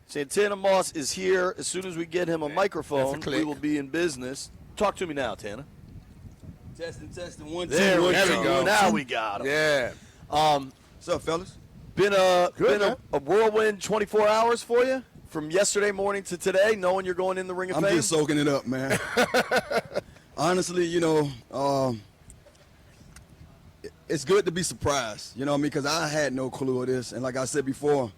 Santana Moss is here. As soon as we get him a microphone, we will be in business. Talk to me now, Tana. Testing, 1, 2. There we go. Now we got him. Yeah. What's up, fellas? Been a whirlwind 24 hours for you from yesterday morning to today, knowing you're going in the Ring of Fame? I'm just soaking it up, man. Honestly, it's good to be surprised, you know what I mean? Because I had no clue of this. And like I said before,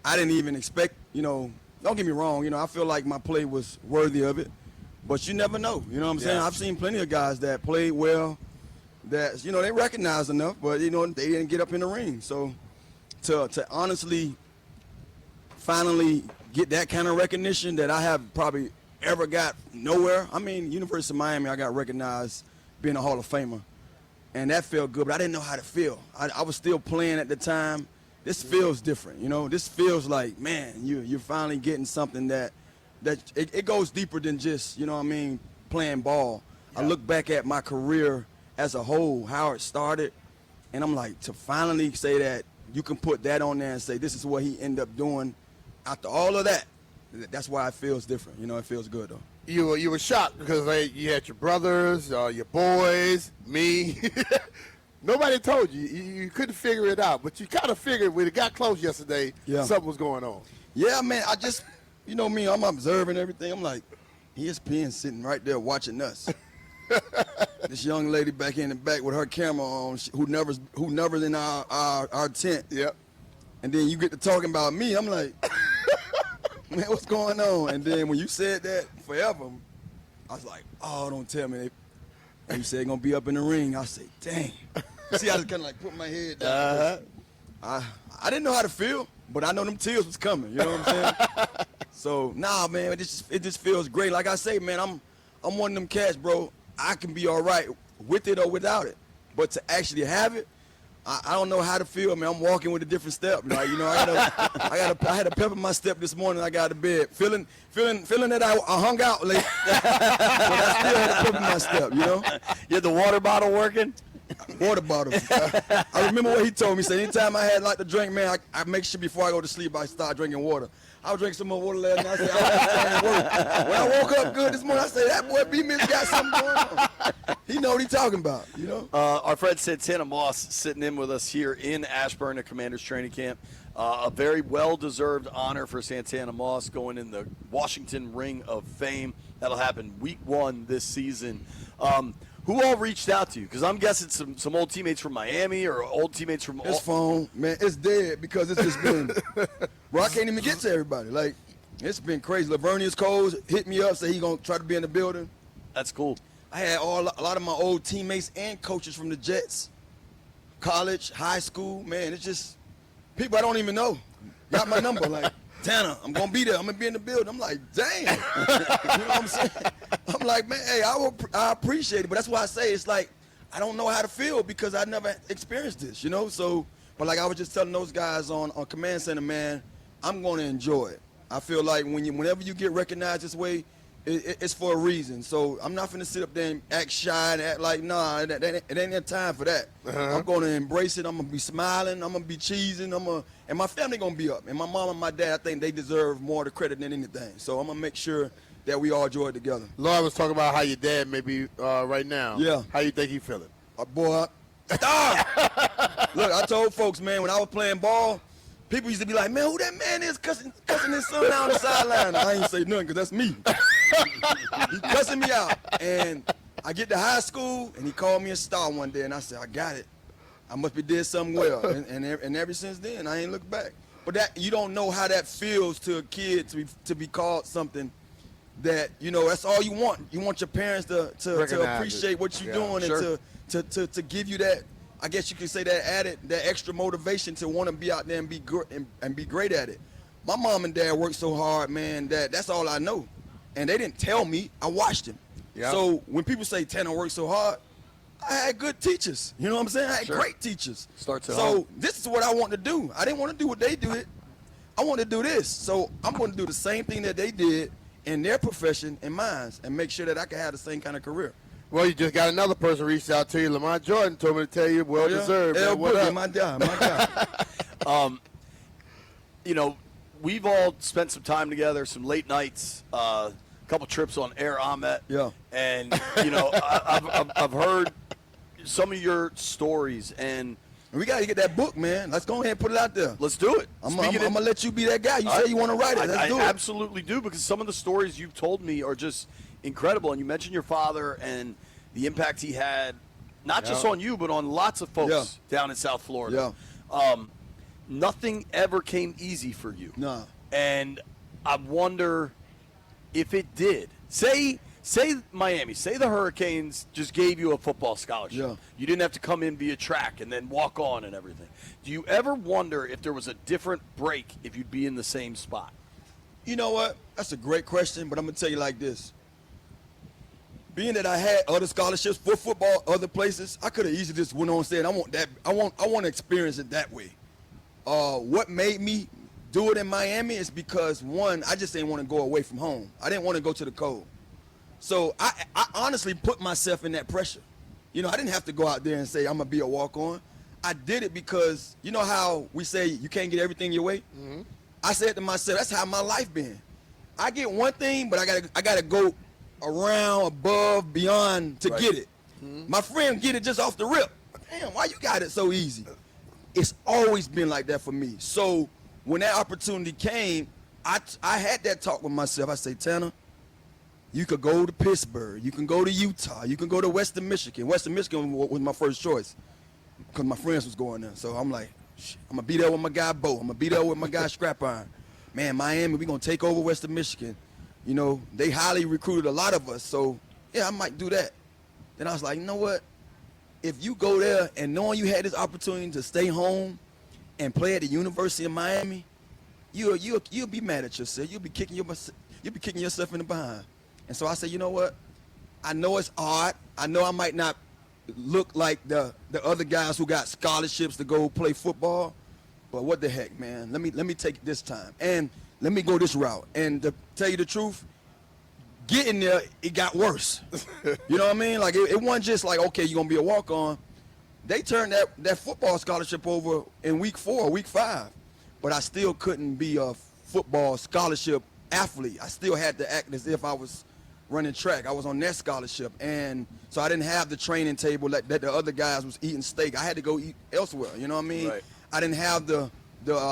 I didn't even expect, don't get me wrong, I feel like my play was worthy of it. But you never know, you know what I'm saying? I've seen plenty of guys that played well, that, they recognized enough, but, they didn't get up in the ring. So to honestly finally get that kind of recognition that I have probably ever got nowhere. I mean, University of Miami, I got recognized being a Hall of Famer. And that felt good, but I didn't know how to feel. I was still playing at the time. This feels different, This feels like, man, you're finally getting something that it goes deeper than just, playing ball. Yeah. I look back at my career as a whole, how it started, and I'm like, to finally say that you can put that on there and say this is what he ended up doing after all of that, that's why it feels different. It feels good, though. You were shocked because you had your brothers, your boys, me. Nobody told you. You couldn't figure it out, but you kind of figured when it got close yesterday, something was going on. Yeah, man, I just, me, I'm observing everything. I'm like, ESPN sitting right there watching us. This young lady back in the back with her camera on, who never's in our tent. Yep. And then you get to talking about me. I'm like, man, what's going on? And then when you said that forever, I was like, oh, don't tell me. You said they're going to be up in the ring. I say, dang. See, I just kind of like put my head down. I didn't know how to feel, but I know them tears was coming. You know what I'm saying? So, nah, man, it just feels great. Like I say, man, I'm one of them cats, bro. I can be all right with it or without it. But to actually have it, I don't know how to feel, man. I'm walking with a different step. Like, I had a pep in my step this morning. I got out of bed, feeling that I hung out late, but I still had a pep in my step. You had the water bottle working. Water bottle. I remember what he told me. He said anytime I had like to drink, man, I make sure before I go to sleep I start drinking water. I was drinking some more water last night. I said, I work. When I woke up good this morning, I said, that boy BMitch got something going on. He know what he talking about, Our friend Santana Moss sitting in with us here in Ashburn at Commanders Training Camp. A very well-deserved honor for Santana Moss going in the Washington Ring of Fame. That'll happen week 1 this season. Who all reached out to you? Because I'm guessing some old teammates from Miami or old teammates from His phone, man, it's dead because it's just been bro, I can't even get to everybody. Like, it's been crazy. Lavernius Coles hit me up, said he gonna try to be in the building. That's cool. I had a lot of my old teammates and coaches from the Jets, college, high school. Man, it's just people I don't even know got my number. Like, Tanner, I'm gonna be there. I'm gonna be in the building. I'm like, dang. You know what I'm saying? I'm like, man, hey, I appreciate it, but that's why I say it's like I don't know how to feel because I never experienced this, So, but like I was just telling those guys on Command Center, man, I'm gonna enjoy it. I feel like whenever you get recognized this way, it's for a reason. So I'm not finna sit up there and act shy and act like, nah, it ain't that time for that. I'm gonna embrace it. I'm gonna be smiling. I'm gonna be cheesing. And my family gonna be up. And my mom and my dad, I think they deserve more of the credit than anything. So I'm gonna make sure that we all enjoy it together. Lloyd was talking about how your dad may be right now. Yeah. How you think he feeling? Boy, stop! Look, I told folks, man, when I was playing ball, people used to be like, man, who that man is cussing his son down the sideline? I ain't say nothing because that's me. He cussing me out. And I get to high school, and he called me a star one day, and I said, I got it. I must be did something well. And ever since then, I ain't looked back. But that you don't know how that feels to a kid to be called something that, that's all you want. You want your parents to appreciate what you're doing and to give you that, I guess you could say that extra motivation to want to be out there and be great at it. My mom and dad worked so hard, man, that's all I know. And they didn't tell me. I watched them. Yep. So when people say Tanner worked so hard, I had good teachers. You know what I'm saying? I had great teachers. So this is what I want to do. I didn't want to do what they did. I want to do this. So I'm going to do the same thing that they did in their profession and mine and make sure that I can have the same kind of career. Well, you just got another person reached out to you. Lamont Jordan told me to tell you, well deserved. What up? My guy. we've all spent some time together, some late nights, a couple trips on Air Ahmet. Yeah. And, I've heard some of your stories, and We got to get that book, man. Let's go ahead and put it out there. let's do it. I'm going to let you be that guy. You say you want to write it. Let's do I it. absolutely do, because some of the stories you've told me are just incredible. And you mentioned your father and the impact he had, not just on you, but on lots of folks down in South Florida. Nothing ever came easy for you. Nah. And I wonder if it did. Say Miami, say the Hurricanes just gave you a football scholarship. Yeah. You didn't have to come in via track and then walk on and everything. Do you ever wonder if there was a different break if you'd be in the same spot? You know what? That's a great question, but I'm going to tell you like this. Being that I had other scholarships for football, other places, I could have easily just went on and said, I want to experience it that way. What made me do it in Miami is because, one, I just didn't want to go away from home. I didn't want to go to the cold. So I honestly put myself in that pressure. I didn't have to go out there and say, I'm going to be a walk-on. I did it because, you know how we say you can't get everything your way? Mm-hmm. I said to myself, that's how my life been. I get one thing, but I gotta go around, above, beyond to get it. Mm-hmm. My friend get it just off the rip. Damn, why you got it so easy? It's always been like that for me. So when that opportunity came, I had that talk with myself. I say, Tanner, you could go to Pittsburgh. You can go to Utah. You can go to Western Michigan. Western Michigan was my first choice because my friends was going there. So I'm like, I'm going to be there with my guy, Bo. I'm going to be there with my guy, Scrap Iron. Man, Miami, we're going to take over Western Michigan. They highly recruited a lot of us. So, yeah, I might do that. Then I was like, you know what? If you go there and knowing you had this opportunity to stay home and play at the University of Miami, you'll be mad at yourself. You'll be kicking yourself in the behind. And so I said, you know what? I know it's odd. I know I might not look like the other guys who got scholarships to go play football, but what the heck, man? Let me take it this time and let me go this route. And to tell you the truth, getting there, it got worse. You know what I mean? Like it wasn't just like, okay, you're gonna be a walk-on. They turned that football scholarship over in week 4, week 5, but I still couldn't be a football scholarship athlete. I still had to act as if I was running track. I was on that scholarship, and so I didn't have the training table that the other guys was eating steak. I had to go eat elsewhere. You know what I mean? Right. I didn't have the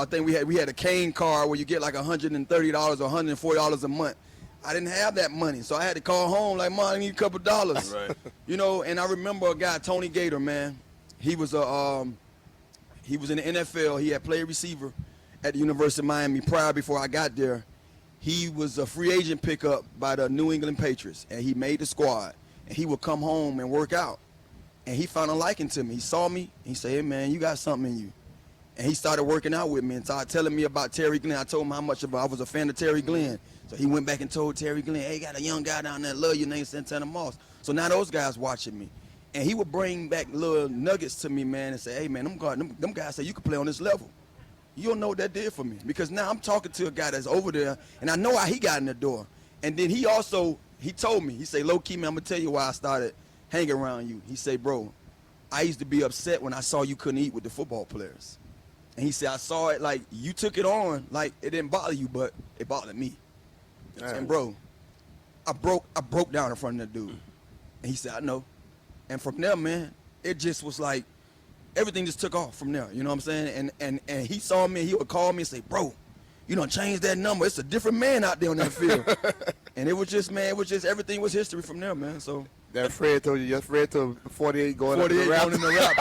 thing we had a cane card where you get like $130 or $140 a month. I didn't have that money, so I had to call home like, Mom, I need a couple dollars. Right. And I remember a guy, Tony Gator, man. He was in the NFL. He had played receiver at the University of Miami before I got there. He was a free agent pickup by the New England Patriots, and he made the squad. And he would come home and work out. And he found a liking to me. He saw me. He said, hey, man, you got something in you. And he started working out with me and started telling me about Terry Glenn. I told him how much I was a fan of Terry Glenn. So he went back and told Terry Glenn, hey, got a young guy down there, love you, named Santana Moss. So now those guys watching me. And he would bring back little nuggets to me, man, and say, hey, man, them guys say you can play on this level. You don't know what that did for me, because now I'm talking to a guy that's over there, and I know how he got in the door. And then he told me, he said, low-key, man, I'm going to tell you why I started hanging around you. He said, bro, I used to be upset when I saw you couldn't eat with the football players. And he said, I saw it like you took it on, like it didn't bother you, but it bothered me. Nice. And, bro, I broke down in front of that dude. And he said, I know. And from there, man, it just was like, everything just took off from there, you know what I'm saying? And he saw me, he would call me and say, bro, you done changed that number. It's a different man out there on that field. And it was just, everything was history from there, man. So that Fred told you, Fred told 48 going 48 up going in the rap.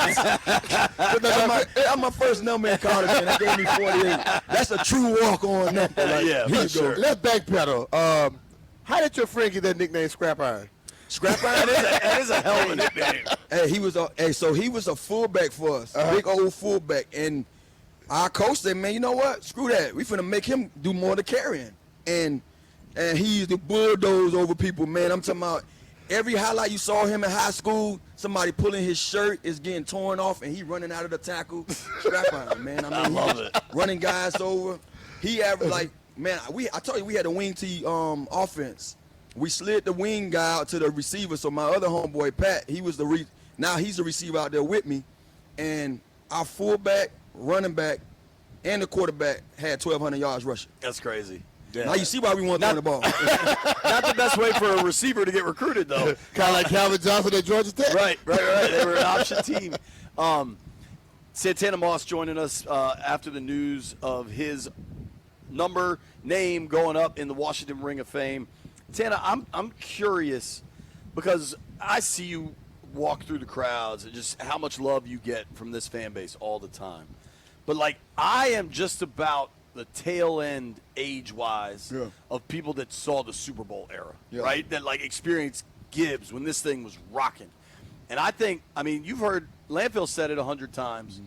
That's my first number in college, man. They gave me 48. That's a true walk-on number. Like, yeah, here for you sure. go. Let's backpedal. How did your friend get that nickname, Scrap Iron? Scrap Iron That is a hell of a nickname. Hey, he was a fullback for us, big old fullback, and our coach said, man, you know what? Screw that. We finna make him do more of the carrying, and he used to bulldoze over people, man. I'm talking about every highlight you saw him in high school, somebody pulling his shirt is getting torn off, and he running out of the tackle. Scrap Iron, man. I mean, love it. Running guys over. He averaged like, man, I told you we had a wing tee offense. We slid the wing guy out to the receiver, so my other homeboy, Pat, he was now he's the receiver out there with me. And our fullback, running back, and the quarterback had 1,200 yards rushing. That's crazy. Yeah. Now you see why we want to throw the ball. Not the best way for a receiver to get recruited, though. Kind of like Calvin Johnson at Georgia Tech. Right. They were an option team. Santana Moss joining us after the news of his name going up in the Washington Ring of Fame. Tana, I'm curious because I see you walk through the crowds and just how much love you get from this fan base all the time. But, like, I am just about the tail end age-wise of people that saw the Super Bowl era, right? That, like, experienced Gibbs when this thing was rocking. And I think, I mean, you've heard Landfill said it 100 times.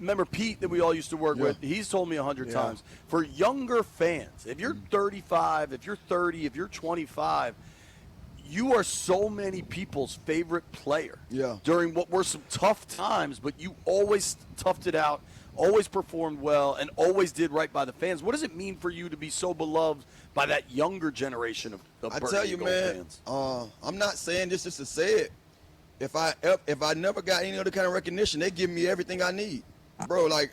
Remember Pete that we all used to work with? He's told me 100 times. For younger fans, if you're 35, if you're 30, if you're 25, you are so many people's favorite player during what were some tough times, but you always toughed it out, always performed well, and always did right by the fans. What does it mean for you to be so beloved by that younger generation of I Burgundy tell you, Gold man, fans? I'm not saying this just to say it. If I never got any other kind of recognition, they give me everything I need. Bro, like,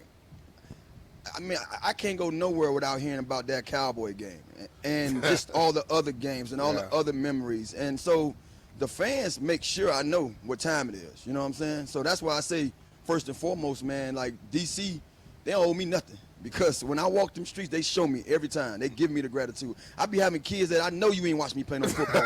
I mean, I can't go nowhere without hearing about that Cowboy game and just all the other games and all the other memories. And so the fans make sure I know what time it is. You know what I'm saying? So that's why I say, first and foremost, man, like, D.C., they don't owe me nothing. Because when I walk them streets, they show me every time. They give me the gratitude. I be having kids that I know you ain't watched me play no football.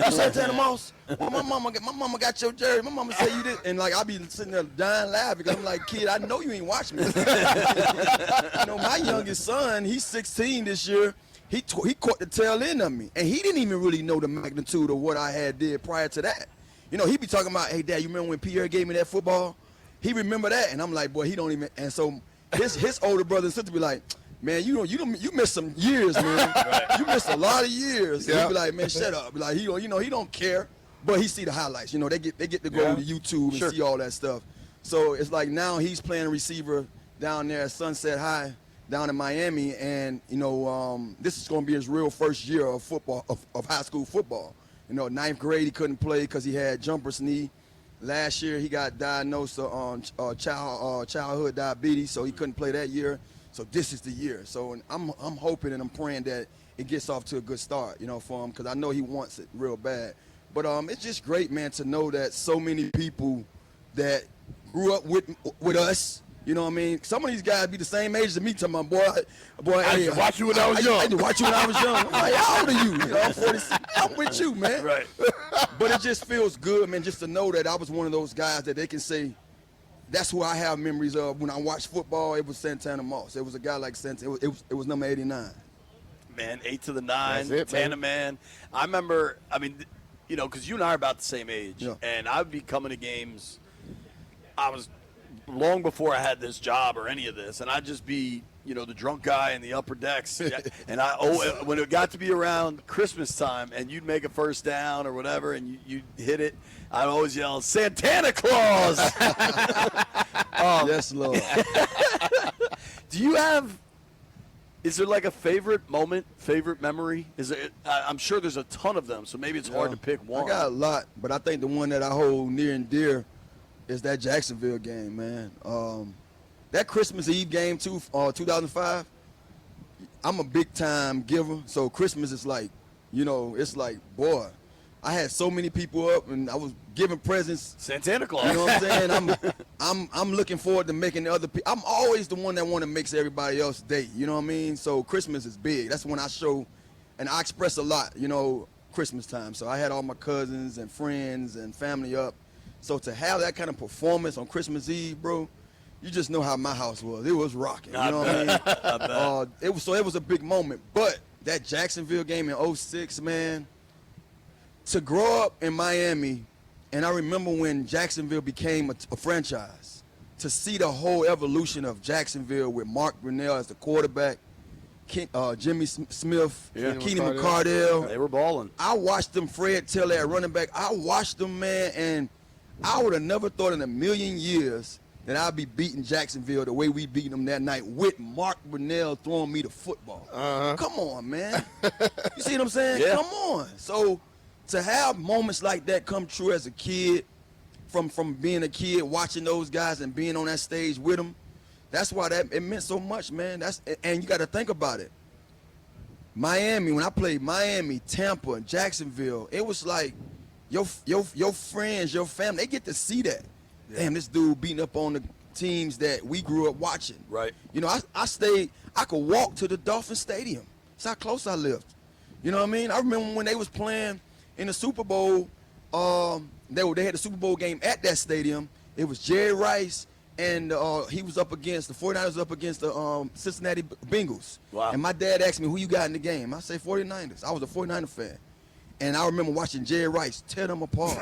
You Santana Moss? Well, my mama got your jersey. My mama say you did. And, like, I be sitting there dying laughing because I'm like, kid, I know you ain't watched me. You know, my youngest son, he's 16 this year. He caught the tail end of me. And he didn't even really know the magnitude of what I had did prior to that. You know, he be talking about, hey, Dad, you remember when Pierre gave me that football? He remember that. And I'm like, boy, he don't even. And so his older brother and sister be like, man, you missed some years, man. You missed a lot of years. And he be like, man, shut up. Like, he don't care, but he see the highlights. You know, they get to go to YouTube and see all that stuff. So it's like now he's playing receiver down there at Sunset High down in Miami, and you know this is going to be his real first year of football of high school football. You know, 9th grade he couldn't play because he had jumper's knee. Last year he got diagnosed on childhood diabetes, so he couldn't play that year. So this is the year. So I'm hoping and I'm praying that it gets off to a good start, you know, for him, because I know he wants it real bad. But it's just great, man, to know that so many people that grew up with us, you know what I mean? Some of these guys be the same age as me, talking about, boy, I used to watch you when I was young. I used to watch you when I was young. I'm like, how old are you? You know, I'm 46. I'm with you, man. Right. But it just feels good, man, just to know that I was one of those guys that they can say, that's who I have memories of. When I watched football, it was Santana Moss. It was a guy like Santana. It was number 89. Man, 8 to the 9, That's it, Tana man. I remember, I mean, you know, because you and I are about the same age. Yeah. And I would be coming to games. I was long before I had this job or any of this. And I'd just be, you know, the drunk guy in the upper decks. And when it got to be around Christmas time and you'd make a first down or whatever and you'd hit it, I'd always yell, Santana Claus! Yes, Lord. Is there like a favorite moment, favorite memory? I'm sure there's a ton of them, so maybe it's hard to pick one. I got a lot, but I think the one that I hold near and dear is that Jacksonville game, man. That Christmas Eve game, too, 2005, I'm a big-time giver, so Christmas is like, you know, it's like, boy, I had so many people up, and I was giving presents. Santana Claus. You know what I'm saying? I'm looking forward to making the other people. I'm always the one that want to make everybody else's day. You know what I mean? So Christmas is big. That's when I show, and I express a lot, you know, Christmas time. So I had all my cousins and friends and family up. So to have that kind of performance on Christmas Eve, bro, you just know how my house was. It was rocking. You know what I mean? I bet. It was a big moment. But that Jacksonville game in 06, man, to grow up in Miami, and I remember when Jacksonville became a franchise, to see the whole evolution of Jacksonville with Mark Brunell as the quarterback, Jimmy Smith, Keenan McCardell. They were balling. I watched them, Fred Taylor at running back. I watched them, man, and I would have never thought in a million years that I'd be beating Jacksonville the way we beat them that night with Mark Brunell throwing me the football. Come on, man. You see what I'm saying? Yeah. Come on. So to have moments like that come true as a kid, from being a kid, watching those guys and being on that stage with them, That's why it meant so much, man. And you got to think about it. Miami, when I played Miami, Tampa, and Jacksonville, it was like your friends, your family, they get to see that. Yeah. Damn, this dude beating up on the teams that we grew up watching. Right. You know, I could walk to the Dolphin Stadium. That's how close I lived. You know what I mean? I remember when they was playing in the Super Bowl, they had the Super Bowl game at that stadium. It was Jerry Rice, and he was up against, the 49ers up against the Cincinnati Bengals. Wow. And my dad asked me, who you got in the game? I say 49ers. I was a 49er fan. And I remember watching Jerry Rice tear them apart.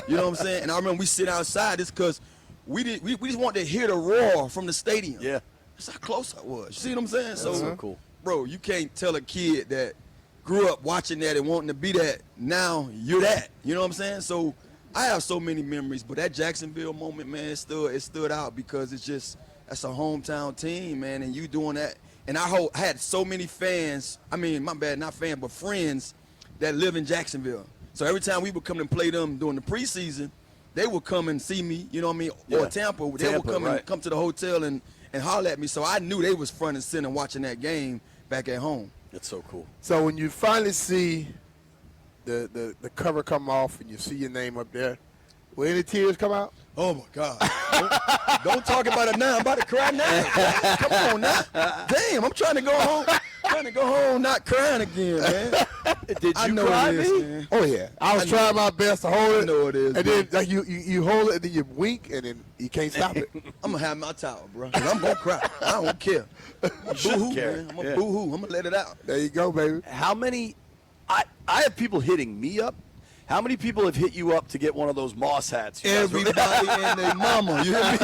You know what I'm saying? And I remember we sit outside just because we just wanted to hear the roar from the stadium. Yeah. That's how close I was. You see what I'm saying? That's so cool. Bro, you can't tell a kid that grew up watching that and wanting to be that, now you're that. You know what I'm saying? So I have so many memories, but that Jacksonville moment, man, it stood out because that's a hometown team, man, and you doing that. And I had so many fans, I mean, my bad, not fans, but friends that live in Jacksonville. So every time we would come and play them during the preseason, they would come and see me, you know what I mean, or Tampa, they would come and come to the hotel and holler at me. So I knew they was front and center watching that game back at home. That's so cool. So when you finally see the cover come off and you see your name up there, will any tears come out? Oh, my God. Don't talk about it now. I'm about to cry now. Come on now. Damn, I'm trying to go home not crying again, man. Did you cry, man? Oh, yeah. I was trying my best to hold it. I know it is. And then like you hold it, and then you wink, and then you can't stop it. I'm going to have my towel, bro. I'm going to cry. I don't care. Boo-hoo, man. I'm going to boo-hoo. I'm going to let it out. There you go, baby. How many – I have people hitting me up. How many people have hit you up to get one of those Moss hats? Everybody and their mama. You hear me?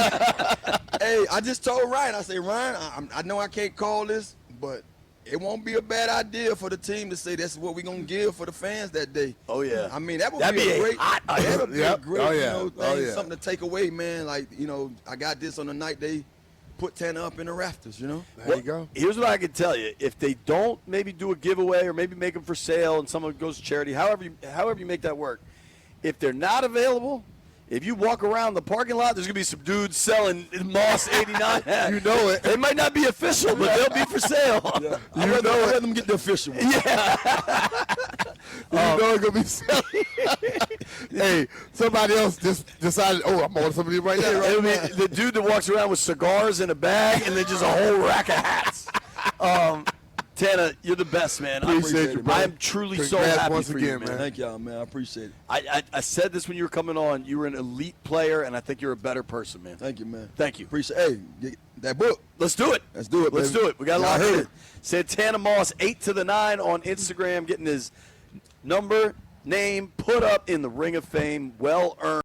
Hey, I just told Ryan. I say, Ryan, I know I can't call this, but it won't be a bad idea for the team to say that's what we're going to give for the fans that day. Oh, yeah. I mean, that would That'd be a great, hot item. that would be a great, thing, something to take away, man. Like, you know, I got this on the night they put Tanner up in the rafters, you know? There you go. Here's what I can tell you. If they don't maybe do a giveaway or maybe make them for sale and someone goes to charity, however you make that work, if they're not available, if you walk around the parking lot, there's going to be some dudes selling Moss 89 hats. You know it. It might not be official, but they'll be for sale. Yeah. I'd rather them get the official one. Yeah. You know it's going to be selling. Hey, somebody else just decided, I'm ordering some of these right now. It'll be the dude that walks around with cigars in a bag and then just a whole rack of hats. Tana, you're the best, man. Appreciate you, bro. I am truly so Congrats happy once for again, you, man. Thank y'all, man. I appreciate it. I said this when you were coming on. You were an elite player, and I think you're a better person, man. Thank you, man. Thank you. Appreciate it. Hey, get that book. Let's do it. Let's do it, Let's baby. do it. We got a Y'all lot heard of it. Santana Moss, 8 to the 9 on Instagram, getting his number, name put up in the Ring of Fame. Well earned.